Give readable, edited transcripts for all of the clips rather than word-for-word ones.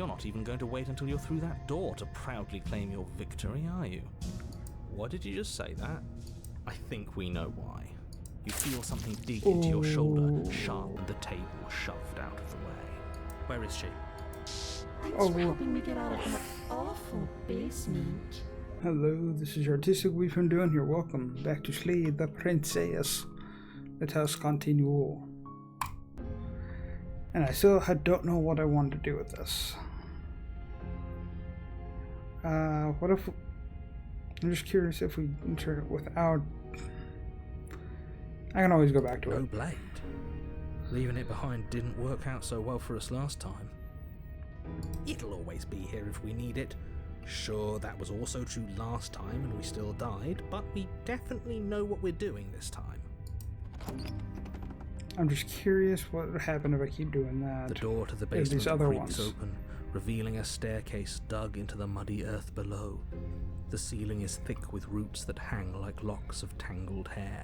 You're not even going to wait until you're through that door to proudly claim your victory, are you? What did you just say that? I think we know why. You feel something dig into your shoulder, sharp, and the table shoved out of the way. Where is she? Thanks for helping me get out of that awful basement. Hello, this is Artistic We've been doing here. Welcome back to Slay the Princess. Let us continue. And I still don't know what I want to do with this. What if... I'm just curious if we enter it without... I can always go back to it. No blade. Leaving it behind didn't work out so well for us last time. It'll always be here if we need it. Sure, that was also true last time and we still died, but we definitely know what we're doing this time. I'm just curious what would happen if I keep doing that. The door to the basement creaks open, revealing a staircase dug into the muddy earth below. The ceiling is thick with roots that hang like locks of tangled hair.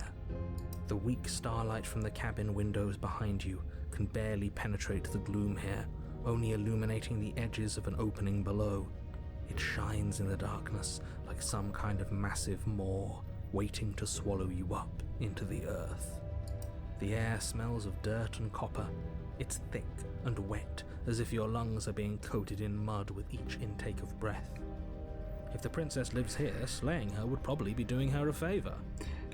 The weak starlight from the cabin windows behind you can barely penetrate the gloom here, only illuminating the edges of an opening below. It shines in the darkness like some kind of massive maw, waiting to swallow you up into the earth. The air smells of dirt and copper. It's thick and wet, as if your lungs are being coated in mud with each intake of breath. If the princess lives here, slaying her would probably be doing her a favor.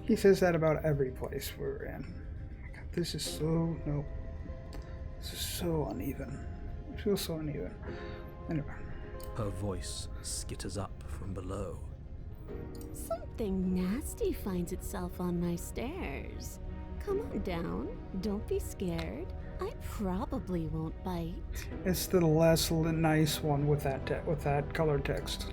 He says that about every place we're in. This is so... no. This is so uneven. It feels so uneven. Anyway. Her voice skitters up from below. Something nasty finds itself on my stairs. Come on down. Don't be scared. I probably won't bite. It's the less nice one with that colored text.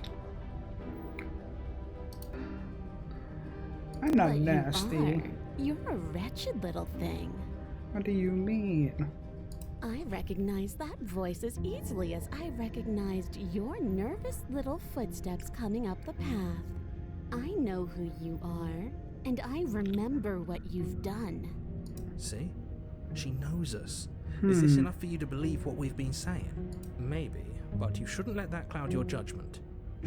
I'm not nasty. You're a wretched little thing. What do you mean? I recognize that voice as easily as I recognized your nervous little footsteps coming up the path. I know who you are, and I remember what you've done. See? She knows us. Is this enough for you to believe what we've been saying? Maybe, but you shouldn't let that cloud your judgment.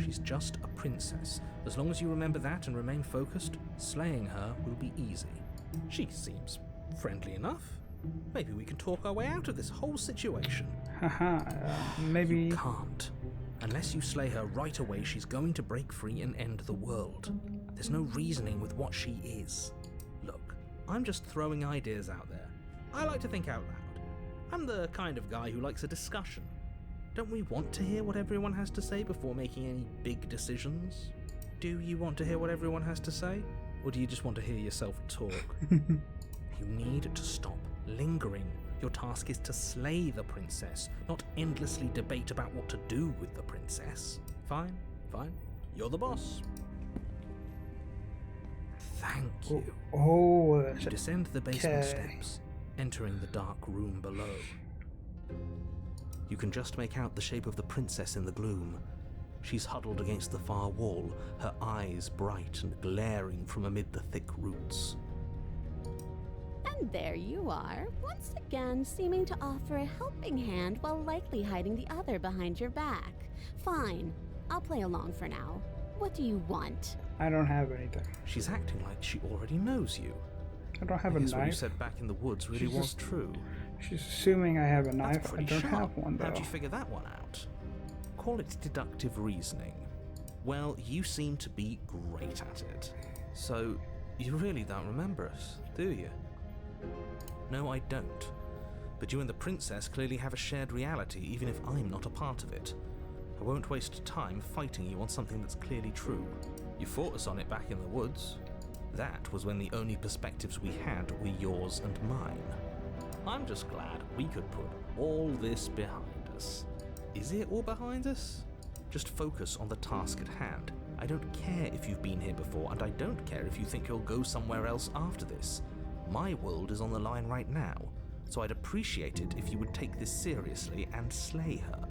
She's just a princess. As long as you remember that and remain focused, slaying her will be easy. She seems friendly enough. Maybe we can talk our way out of this whole situation. Haha, maybe... You can't. Unless you slay her right away, she's going to break free and end the world. There's no reasoning with what she is. Look, I'm just throwing ideas out there. I like to think out loud. I'm the kind of guy who likes a discussion. Don't we want to hear what everyone has to say before making any big decisions? Do you want to hear what everyone has to say? Or do you just want to hear yourself talk? You need to stop lingering. Your task is to slay the princess, not endlessly debate about what to do with the princess. Fine, fine. You're the boss. Thank you. Oh, You descend the basement steps, entering the dark room below. You can just make out the shape of the princess in the gloom. She's huddled against the far wall, her eyes bright and glaring from amid the thick roots. And there you are, once again seeming to offer a helping hand while likely hiding the other behind your back. Fine, I'll play along for now. What do you want? I don't have anything. She's acting like she already knows you. I don't have a What you knife. said back in the woods really was true. She's assuming I have a That's knife. I pretty don't sharp. have one, though. How'd you figure that one out? Call it deductive reasoning. Well, you seem to be great at it. So, you really don't remember us, do you? No, I don't. But you and the princess clearly have a shared reality, even if I'm not a part of it. I won't waste time fighting you on something that's clearly true. You fought us on it back in the woods. That was when the only perspectives we had were yours and mine. I'm just glad we could put all this behind us. Is it all behind us? Just focus on the task at hand. I don't care if you've been here before, and I don't care if you think you'll go somewhere else after this. My world is on the line right now, so I'd appreciate it if you would take this seriously and slay her.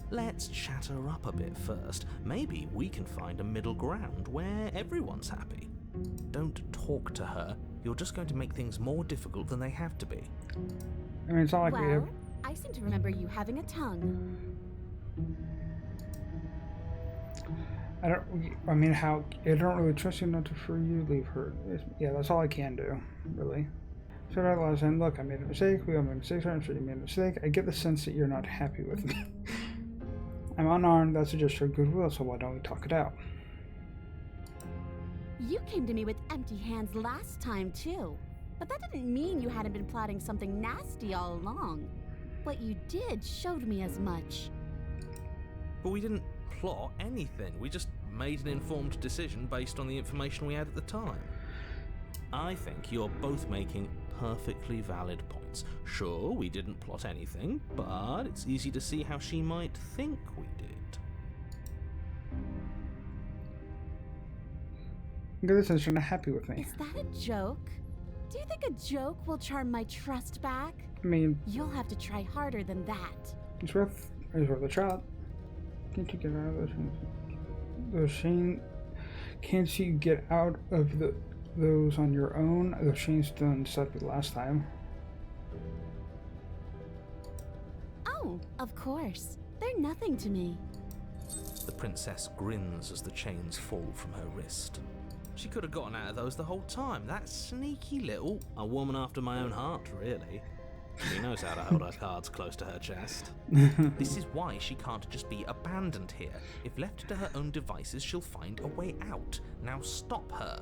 Let's chat her up a bit first. Maybe we can find a middle ground where everyone's happy. Don't talk to her. You're just going to make things more difficult than they have to be. I mean, it's not like we have... I seem to remember you having a tongue. I mean, how? I don't really trust you enough to for you to leave her. Yeah, that's all I can do, really. So that last time, look, I made a mistake. We all made mistakes. I'm sure you made a mistake. I get the sense that you're not happy with me. I'm unarmed. That's a gesture of goodwill. So why don't we talk it out? You came to me with empty hands last time, too. But that didn't mean you hadn't been plotting something nasty all along. What you did showed me as much. But we didn't plot anything. We just made an informed decision based on the information we had at the time. I think you're both making perfectly valid points. Sure, we didn't plot anything, but it's easy to see how she might think we did. I get the sense you're not happy with me. Is that a joke? Do you think a joke will charm my trust back? I mean, You'll have to try harder than that. it's worth a shot. Can't you get out of those chains? Can't you get out of those on your own? Those chains done set with last time. Oh, of course. They're nothing to me. The princess grins as the chains fall from her wrist. She could have gotten out of those the whole time. That sneaky little... A woman after my own heart, really. She knows how to hold her cards close to her chest. This is why she can't just be abandoned here. If left to her own devices, she'll find a way out. Now stop her.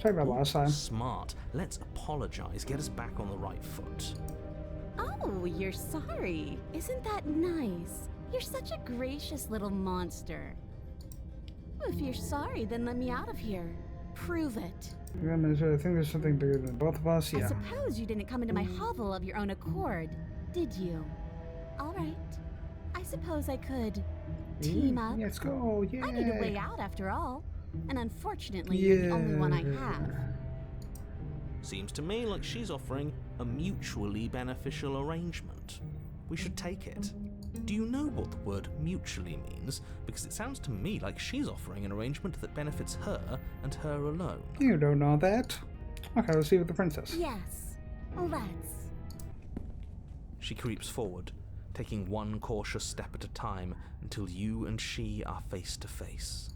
Sorry about last time. Smart. Let's apologize. Get us back on the right foot. Oh, you're sorry. Isn't that nice? You're such a gracious little monster. If you're sorry, then let me out of here. Prove it. I think there's something bigger than both of us. I Yeah. suppose you didn't come into my hovel of your own accord, did you? All right. I suppose I could team up. Let's go. Yeah. I need a way out after all. And unfortunately, you're the only one I have. Seems to me like she's offering a mutually beneficial arrangement. We should take it. Do you know what the word mutually means? Because it sounds to me like she's offering an arrangement that benefits her and her alone. You don't know that. Okay, let's see with the princess. Yes. Let's. She creeps forward, taking one cautious step at a time until you and she are face to face.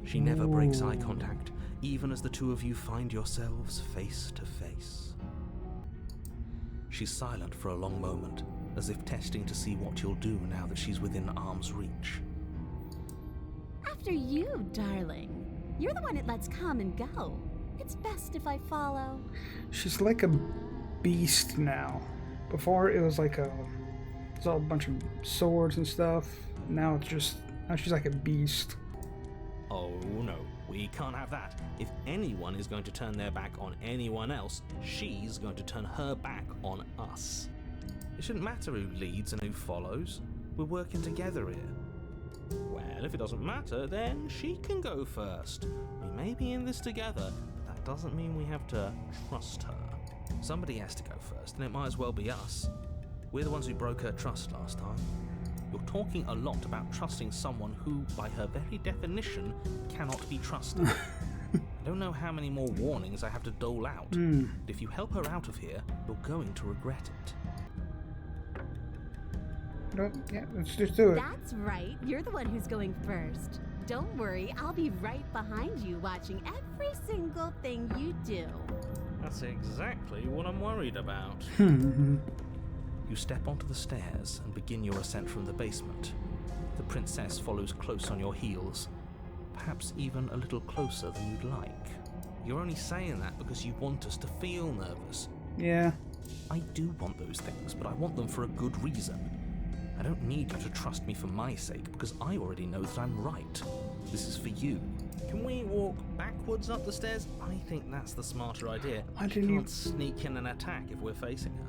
She never breaks eye contact, even as the two of you find yourselves face to face. She's silent for a long moment, as if testing to see what you'll do now that she's within arm's reach. After you, darling. You're the one it lets come and go. It's best if I follow. She's like a beast now. Before it was like it's all a bunch of swords and stuff. Now she's like a beast. Oh no, we can't have that. If anyone is going to turn their back on anyone else, she's going to turn her back on us. It shouldn't matter who leads and who follows. We're working together here. Well, if it doesn't matter, then she can go first. We may be in this together, but that doesn't mean we have to trust her. Somebody has to go first, and it might as well be us. We're the ones who broke her trust last time. You're talking a lot about trusting someone who, by her very definition, cannot be trusted. I don't know how many more warnings I have to dole out, but if you help her out of here, you're going to regret it. Yeah, let's just do it. That's right. You're the one who's going first. Don't worry, I'll be right behind you watching every single thing you do. That's exactly what I'm worried about. You step onto the stairs and begin your ascent from the basement. The princess follows close on your heels, perhaps even a little closer than you'd like. You're only saying that because you want us to feel nervous. Yeah. I do want those things, but I want them for a good reason. I don't need you to trust me for my sake, because I already know that I'm right. This is for you. Can we walk backwards up the stairs? I think that's the smarter idea. Why We didn't you- can't sneak in and attack if we're facing her.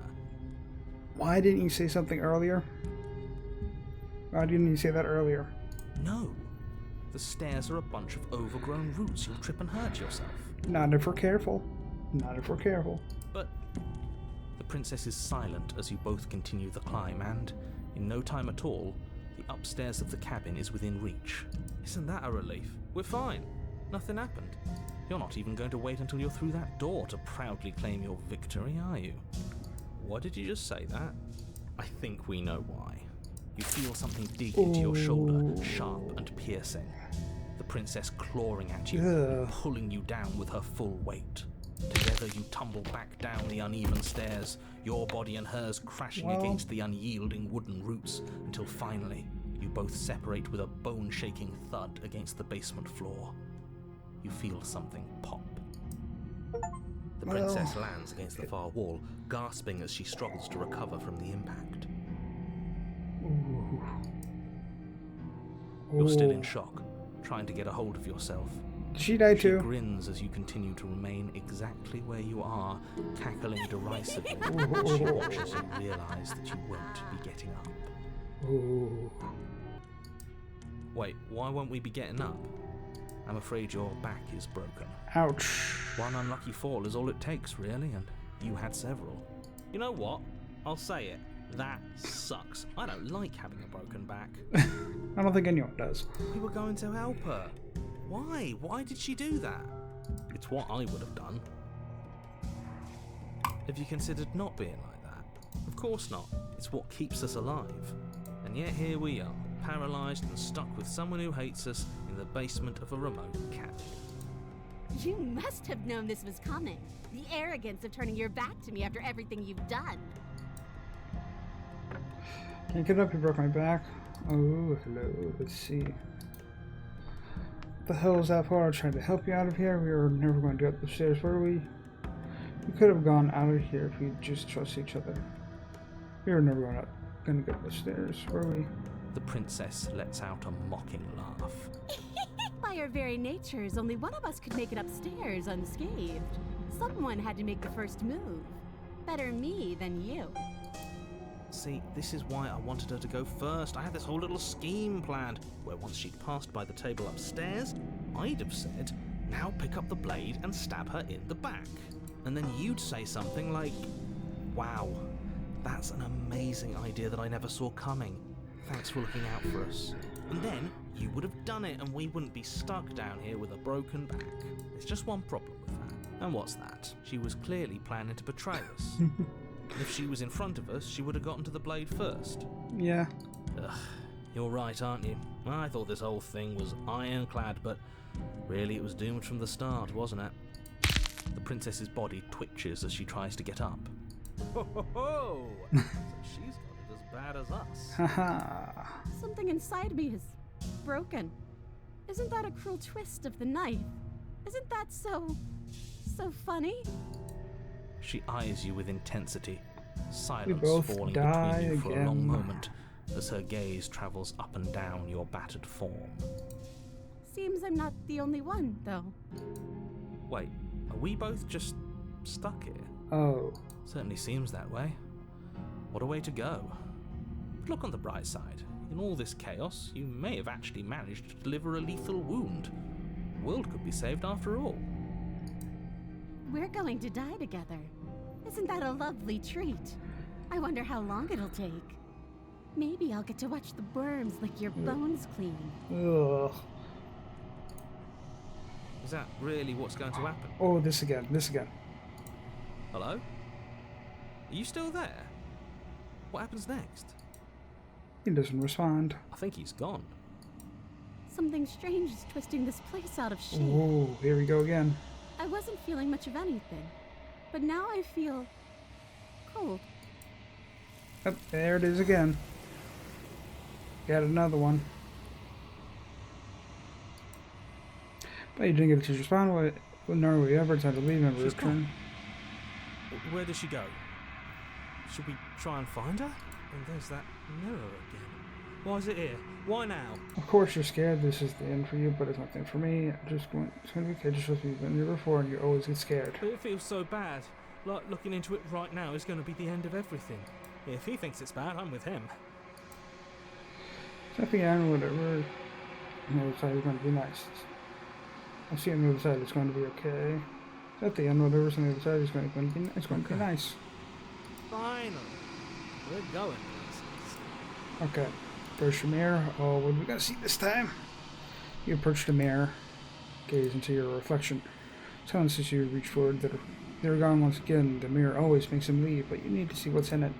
Why didn't you say something earlier? Why didn't you say that earlier? No. The stairs are a bunch of overgrown roots. You'll trip and hurt yourself. Not if we're careful. Not if we're careful. But the princess is silent as you both continue the climb, and in no time at all, the upstairs of the cabin is within reach. Isn't that a relief? We're fine. Nothing happened. You're not even going to wait until you're through that door to proudly claim your victory, are you? Why did you just say that? I think we know why. You feel something dig into your shoulder, sharp and piercing. The princess clawing at you, and pulling you down with her full weight. Together you tumble back down the uneven stairs, your body and hers crashing against the unyielding wooden roots, until finally you both separate with a bone-shaking thud against the basement floor. You feel something pop. The princess lands against the far wall, gasping as she struggles to recover from the impact. You're still in shock, trying to get a hold of yourself. She died She too. grins as you continue to remain exactly where you are, cackling derisively as she watches you realize that you won't be getting up. Ooh. Wait, why won't we be getting up? I'm afraid your back is broken. Ouch. One unlucky fall is all it takes, really, and you had several. You know what? I'll say it. That sucks. I don't like having a broken back. I don't think anyone does. We were going to help her. Why? Why did she do that? It's what I would have done. Have you considered not being like that? Of course not. It's what keeps us alive. And yet here we are, paralysed and stuck with someone who hates us in the basement of a remote cabin. You must have known this was coming. The arrogance of turning your back to me after everything you've done. Can't get up, you broke my back. Oh, hello. Let's see. What the hell is that for? I tried to help you out of here. We were never going to go up the stairs, were we? We could have gone out of here if we just trust each other. We were never going to go up the stairs, were we? The princess lets out a mocking laugh. By our very natures, only one of us could make it upstairs unscathed. Someone had to make the first move. Better me than you. See, this is why I wanted her to go first. I had this whole little scheme planned, where once she'd passed by the table upstairs, I'd have said, now pick up the blade and stab her in the back. And then you'd say something like, wow, that's an amazing idea that I never saw coming. Thanks for looking out for us. And then you would have done it and we wouldn't be stuck down here with a broken back. There's just one problem with that. And what's that? She was clearly planning to betray us. If she was in front of us, she would have gotten to the blade first. Yeah. Ugh, you're right, aren't you? I thought this whole thing was ironclad, but really it was doomed from the start, wasn't it? The princess's body twitches as she tries to get up. Ho ho ho! So she's got it as bad as us. Haha. Something inside me is broken. Isn't that a cruel twist of the knife? Isn't that so funny? She eyes you with intensity, We silence both falling die between you for a long again. moment as her gaze travels up and down your battered form. Seems I'm not the only one, though. Wait, are we both just stuck here? Oh. Certainly seems that way. What a way to go. But look on the bright side. In all this chaos, you may have actually managed to deliver a lethal wound. The world could be saved after all. We're going to die together. Isn't that a lovely treat? I wonder how long it'll take. Maybe I'll get to watch the worms lick your bones clean. Ugh. Is that really what's going to happen? Oh, this again. Hello? Are you still there? What happens next? He doesn't respond. I think he's gone. Something strange is twisting this place out of shape. Oh, here we go again. I wasn't feeling much of anything, but now I feel cold. Yep, there it is again. Got another one. But you didn't get to respond. Well, nor we ever tried to leave and She's return. Where does she go? Should we try and find her? And there's that mirror again. Why is it here? Why now? Of course you're scared. This is the end for you, but it's not the end for me. It's going to be okay. Just as you've been here before, and you always get scared. But it feels so bad. Like looking into it right now is going to be the end of everything. If he thinks it's bad, I'm with him. So at the end, whatever. On the other side is going to be nice. I'll see on the other side. It's going to be okay. So at the end, whatever's on the other side is going to be. It's going to be nice. Finally, we're going places. Okay. Approach the mirror. Oh, what are we going to see this time? You approach the mirror. Gaze into your reflection. Sounds as you reach forward. They're gone once again. The mirror always makes them leave, but you need to see what's in it.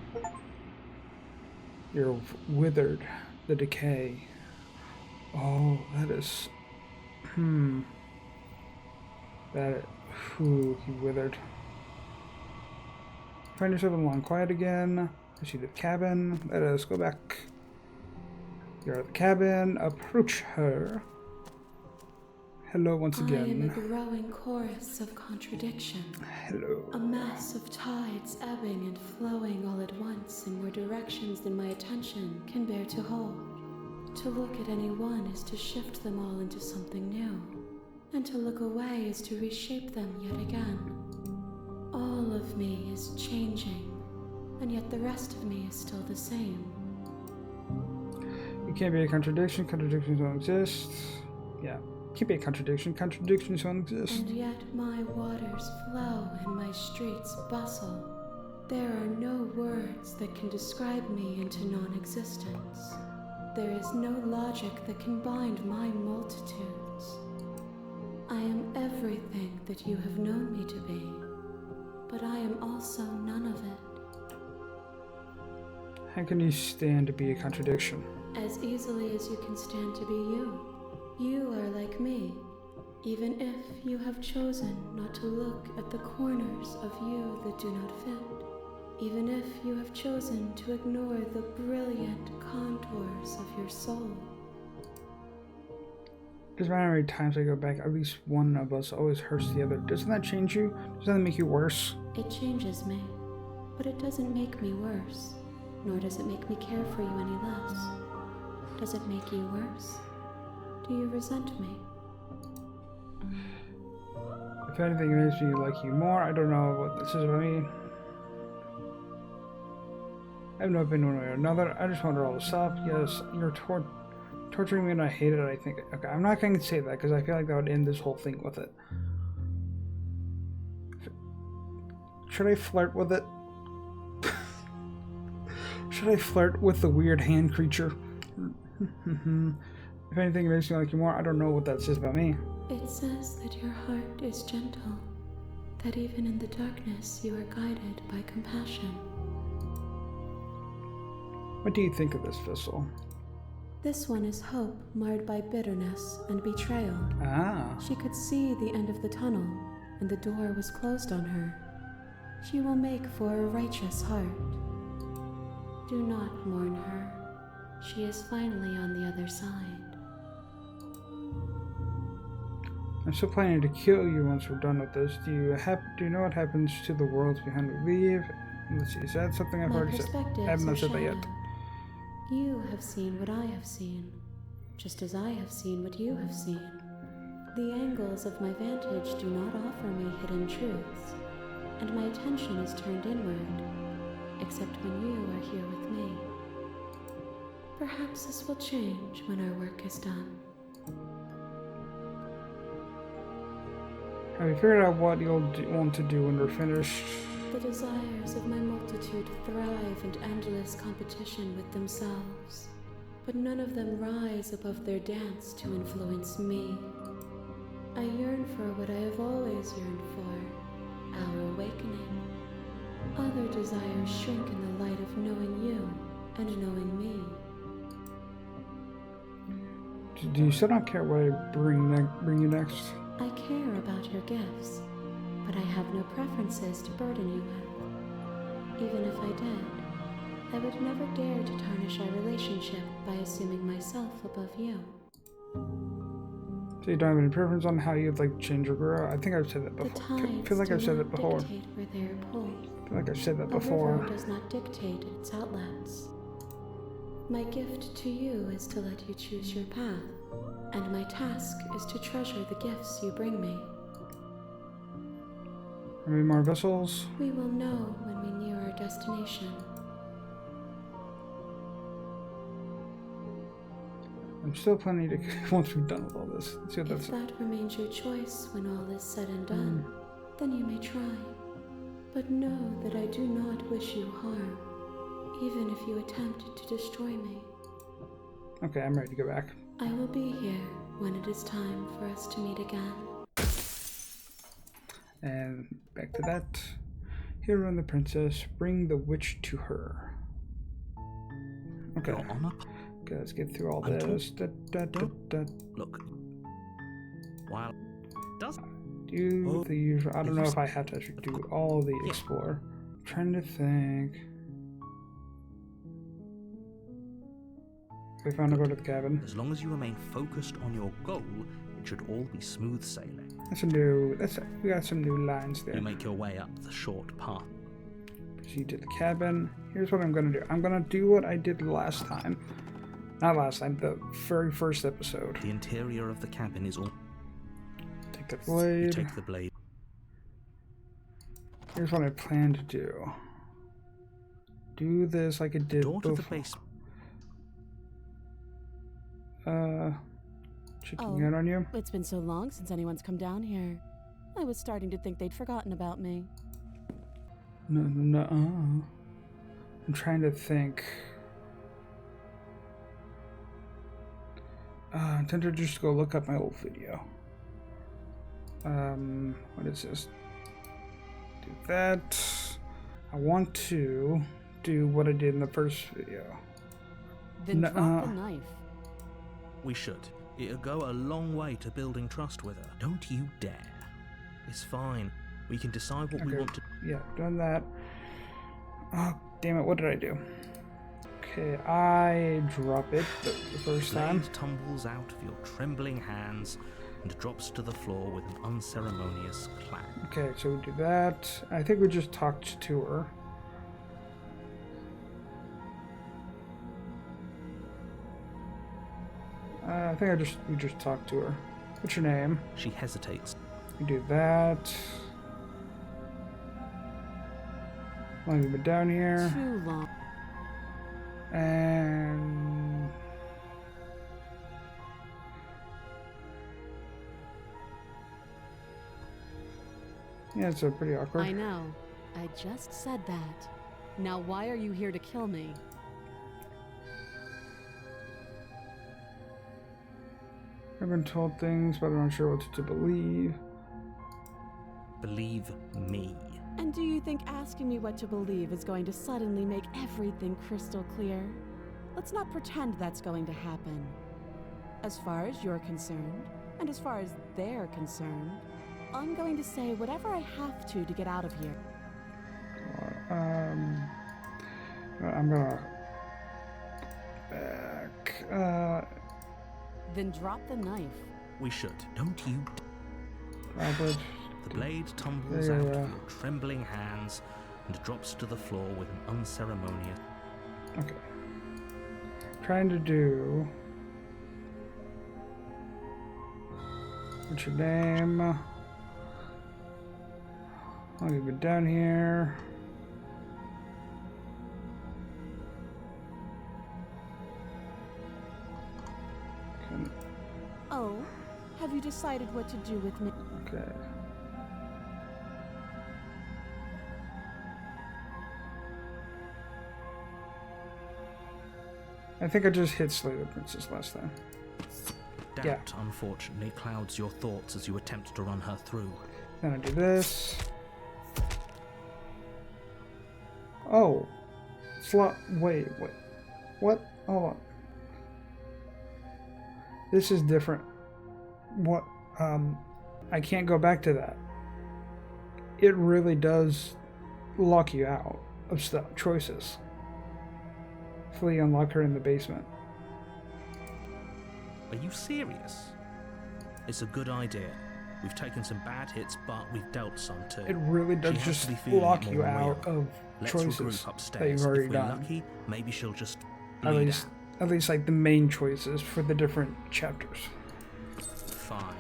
You're withered. The decay. Oh, that is... That... Whew, he withered. Find yourself in long quiet again. You see the cabin. Let us go back. You're at the cabin. Approach her. Hello once again. I am a growing chorus of contradiction. Hello. A mass of tides ebbing and flowing all at once in more directions than my attention can bear to hold. To look at any one is to shift them all into something new, and to look away is to reshape them yet again. All of me is changing, and yet the rest of me is still the same. It can't be a contradiction. Contradictions don't exist. Yeah. Can't be a contradiction. Contradictions don't exist. And yet my waters flow and my streets bustle. There are no words that can describe me into non-existence. There is no logic that can bind my multitudes. I am everything that you have known me to be, but I am also none of it. How can you stand to be a contradiction? As easily as you can stand to be you. You are like me, even if you have chosen not to look at the corners of you that do not fit. Even if you have chosen to ignore the brilliant contours of your soul. Doesn't matter how many times I go back, at least one of us always hurts the other. Doesn't that change you? Doesn't that make you worse? It changes me, but it doesn't make me worse, nor does it make me care for you any less. Does it make you worse? Do you resent me? If anything, it makes me like you more. I don't know what this is about me. I have no opinion one way or another. I just want it all to stop. Yes, you're torturing me and I hate it. I think... Okay, I'm not going to say that because I feel like that would end this whole thing with it. Should I flirt with it? Should I flirt with the weird hand creature? If anything, it makes me like you more. I don't know what that says about me. It says that your heart is gentle, that even in the darkness you are guided by compassion. What do you think of this vessel? This one is hope marred by bitterness and betrayal. Ah. She could see the end of the tunnel, and the door was closed on her. She will make for a righteous heart. Do not mourn her. She is finally on the other side. I'm still planning to kill you once we're done with this. Do you know what happens to the worlds behind we leave? Let's see, is that something I've already said? I have not said that yet. You have seen what I have seen, just as I have seen what you have seen. The angles of my vantage do not offer me hidden truths, and my attention is turned inward, except when you are here with me. Perhaps this will change when our work is done. Have you figured out what you'll want to do when we're finished? The desires of my multitude thrive in endless competition with themselves, but none of them rise above their dance to influence me. I yearn for what I have always yearned for, our awakening. Other desires shrink in the light of knowing you and knowing me. Do you still not care what I bring you next? I care about your gifts, but I have no preferences to burden you with. Even if I did, I would never dare to tarnish our relationship by assuming myself above you. So you don't have any preference on how you'd like to change or grow? I think I've said that before. I feel like I've said that before. Dictate where they are pulled. I feel like I've said that A before. river does not dictate its outlets. My gift to you is to let you choose your path, and my task is to treasure the gifts you bring me. How many more vessels? We will know when we near our destination. I'm still planning to, once we're done with all this, see what If that remains your choice when all is said and done, then you may try. But know that I do not wish you harm, even if you attempted to destroy me. Okay, I'm ready to go back. I will be here when it is time for us to meet again. And back to that. Hero and the princess bring the witch to her. Okay. You're on a... Okay, let's get through all I'm this. Look. While... Does... Do the usual. I don't know if I have to actually do all the explore. I'm trying to think. We found to go to the cabin. As long as you remain focused on your goal, it should all be smooth sailing. We got some new lines there. You make your way up the short path. Proceed to the cabin. Here's what I'm gonna do. I'm gonna do what I did last time. Not last time, the very first episode. The interior of the cabin is all... Take the blade. You take the blade. Here's what I plan to do. Do this like it did Door to before. the basement. Checking out on you. It's been so long since anyone's come down here. I was starting to think they'd forgotten about me. No. I'm trying to think. I'm tempted to just go look up my old video. What is this? Do that. I want to do what I did in the first video. Then drop the knife. We should. It'll go a long way to building trust with her. Don't you dare. It's fine. We can decide what we want to... Yeah, done that. Oh, damn it, what did I do? Okay, I drop it the first time. Blade tumbles out of your trembling hands and drops to the floor with an unceremonious clang. Okay, so we do that. I think we just talked to her. I think we just talked to her. What's your name? She hesitates. We do that. Let me put down here. Too long. And yeah, it's pretty awkward. I know. I just said that. Now why are you here to kill me? I've been told things, but I'm not sure what to believe. Believe me. And do you think asking me what to believe is going to suddenly make everything crystal clear? Let's not pretend that's going to happen. As far as you're concerned, and as far as they're concerned, I'm going to say whatever I have to get out of here. I'm gonna back. Then drop the knife. We should. Don't you... Robert. The blade tumbles out of your trembling hands and drops to the floor with an unceremonious... Okay. Trying to do... What's your name? I'll leave it down here. Oh, have you decided what to do with me? Okay. I think I just hit Slay the Princess last time. Doubt, unfortunately, clouds your thoughts as you attempt to run her through. Then I do this. Oh. Wait. What? Hold on. This is different. What? I can't go back to that. It really does lock you out of choices. Fully unlock her in the basement. Are you serious? It's a good idea. We've taken some bad hits, but we've dealt some too. It really does just lock you out of choices that you've already done. Lucky, maybe she'll just at least like the main choices for the different chapters. Fine.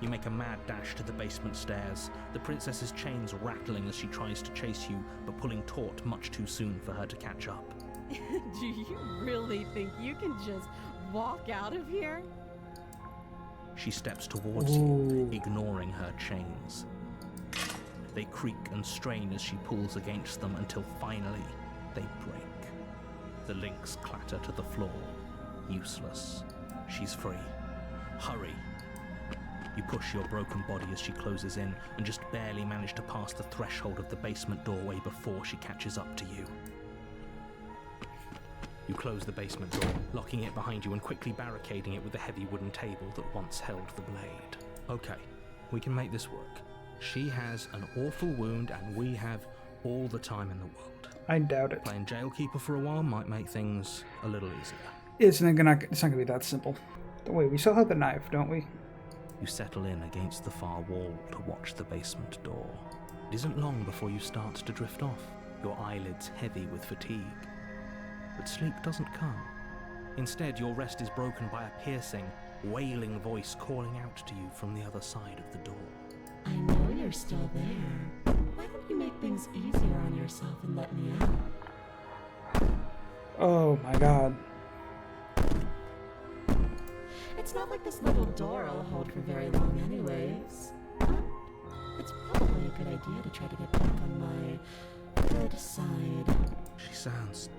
You make a mad dash to the basement stairs, the princess's chains rattling as she tries to chase you, but pulling taut much too soon for her to catch up. Do you really think you can just walk out of here? She steps towards you, ignoring her chains. They creak and strain as she pulls against them until finally they break. The links clatter to the floor. Useless. She's free. Hurry. You push your broken body as she closes in and just barely manage to pass the threshold of the basement doorway before she catches up to you. You close the basement door, locking it behind you and quickly barricading it with the heavy wooden table that once held the blade. Okay, we can make this work. She has an awful wound and we have all the time in the world. I doubt it. Playing jailkeeper for a while might make things a little easier. It's not gonna be that simple. Wait, we still have the knife, don't we? You settle in against the far wall to watch the basement door. It isn't long before you start to drift off, your eyelids heavy with fatigue. But sleep doesn't come. Instead, your rest is broken by a piercing, wailing voice calling out to you from the other side of the door. I know you're still there. Why don't you make things easier on yourself and let me out? Oh my god. It's not like this little door will hold for very long anyways. It's probably a good idea to try to get back on my good side. She sounds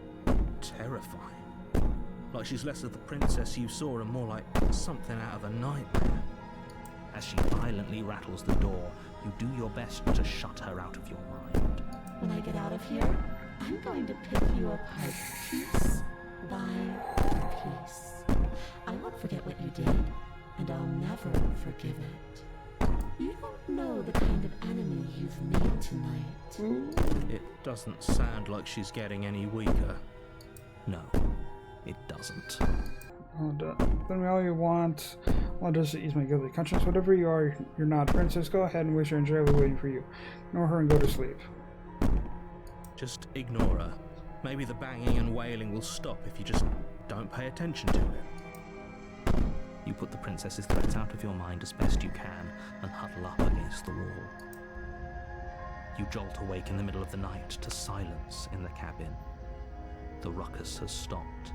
terrifying. Like she's less of the princess you saw and more like something out of a nightmare. As she violently rattles the door, you do your best to shut her out of your mind. When I get out of here, I'm going to pick you apart piece by piece. I won't forget what you did, and I'll never forgive it. You don't know the kind of enemy you've made tonight. It doesn't sound like she's getting any weaker. No, it doesn't. Tell me all you want. Well, just ease my guilty conscience. Whatever you are, you're not. Princess, go ahead and wish her and Jerry were waiting for you. Ignore her and go to sleep. Just ignore her. Maybe the banging and wailing will stop if you just don't pay attention to it. You put the princess's threats out of your mind as best you can and huddle up against the wall. You jolt awake in the middle of the night to silence in the cabin. The ruckus has stopped,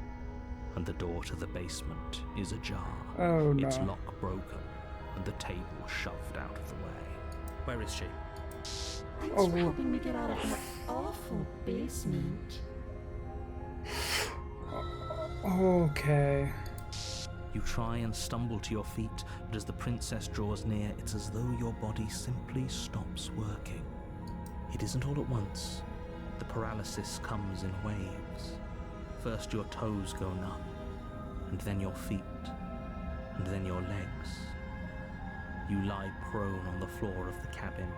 and the door to the basement is ajar. Oh no. Its lock broken, and the table shoved out of the way. Where is she? Thanks for helping me get out of that awful basement. Okay. You try and stumble to your feet, but as the princess draws near, it's as though your body simply stops working. It isn't all at once. The paralysis comes in waves. First your toes go numb, and then your feet, and then your legs. You lie prone on the floor of the cabin,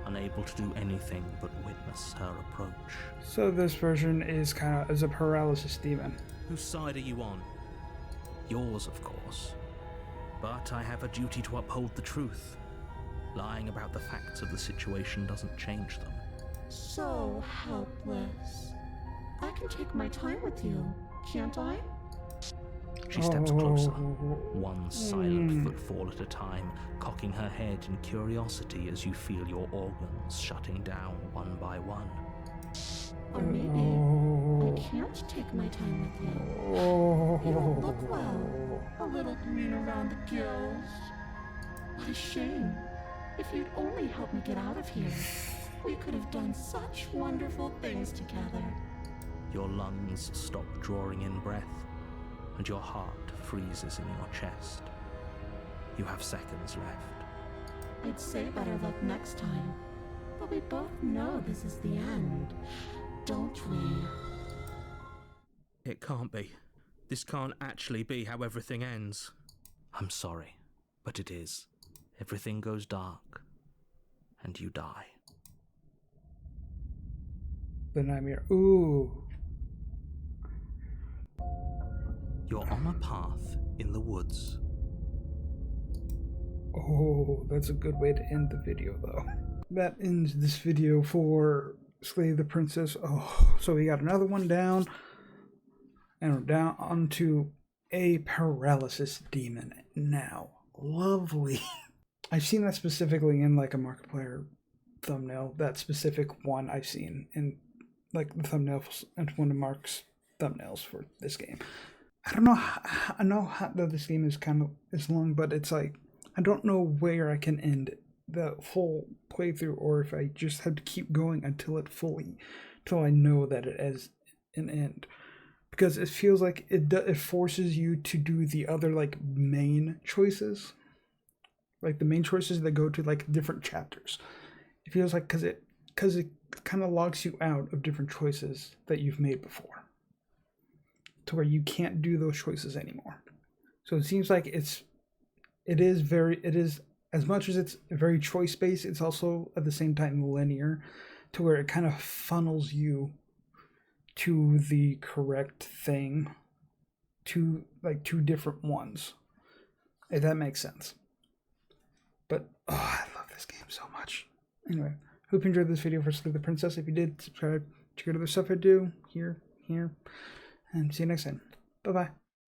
unable to do anything but witness her approach. So this version is a paralysis demon. Whose side are you on? Yours, of course. But I have a duty to uphold the truth. Lying about the facts of the situation doesn't change them. So helpless. I can take my time with you, can't I? She steps closer, one silent footfall at a time, cocking her head in curiosity as you feel your organs shutting down one by one. Or maybe I can't take my time with you. You don't look well. A little green around the gills. What a shame. If you'd only helped me get out of here, we could have done such wonderful things together. Your lungs stop drawing in breath, and your heart freezes in your chest. You have seconds left. I'd say better luck next time, but we both know this is the end, don't we? It can't be. This can't actually be how everything ends. I'm sorry, but it is. Everything goes dark, and you die. The nightmare. Ooh. You're on a path in the woods. Oh, that's a good way to end the video, though. That ends this video for Slay the Princess. Oh, so we got another one down. And we're down onto a paralysis demon now. Lovely. I've seen that specifically in like a Markiplier thumbnail. That specific one I've seen in like the thumbnails and one of Mark's thumbnails for this game. I don't know. I know that this game is long, but it's like I don't know where I can end the full playthrough, or if I just have to keep going until I know that it has an end, because it feels like it forces you to do the other like main choices, like the main choices that go to like different chapters. It feels like because it kind of logs you out of different choices that you've made before. to where you can't do those choices anymore. So it seems like it is as much as it's very choice based, it's also at the same time linear, to where it kind of funnels you to the correct thing, to like two different ones, if that makes sense. But I love this game so much. Anyway, hope you enjoyed this video for Slay the Princess. If you did, subscribe, check out other stuff I do here, and see you next time. Bye bye.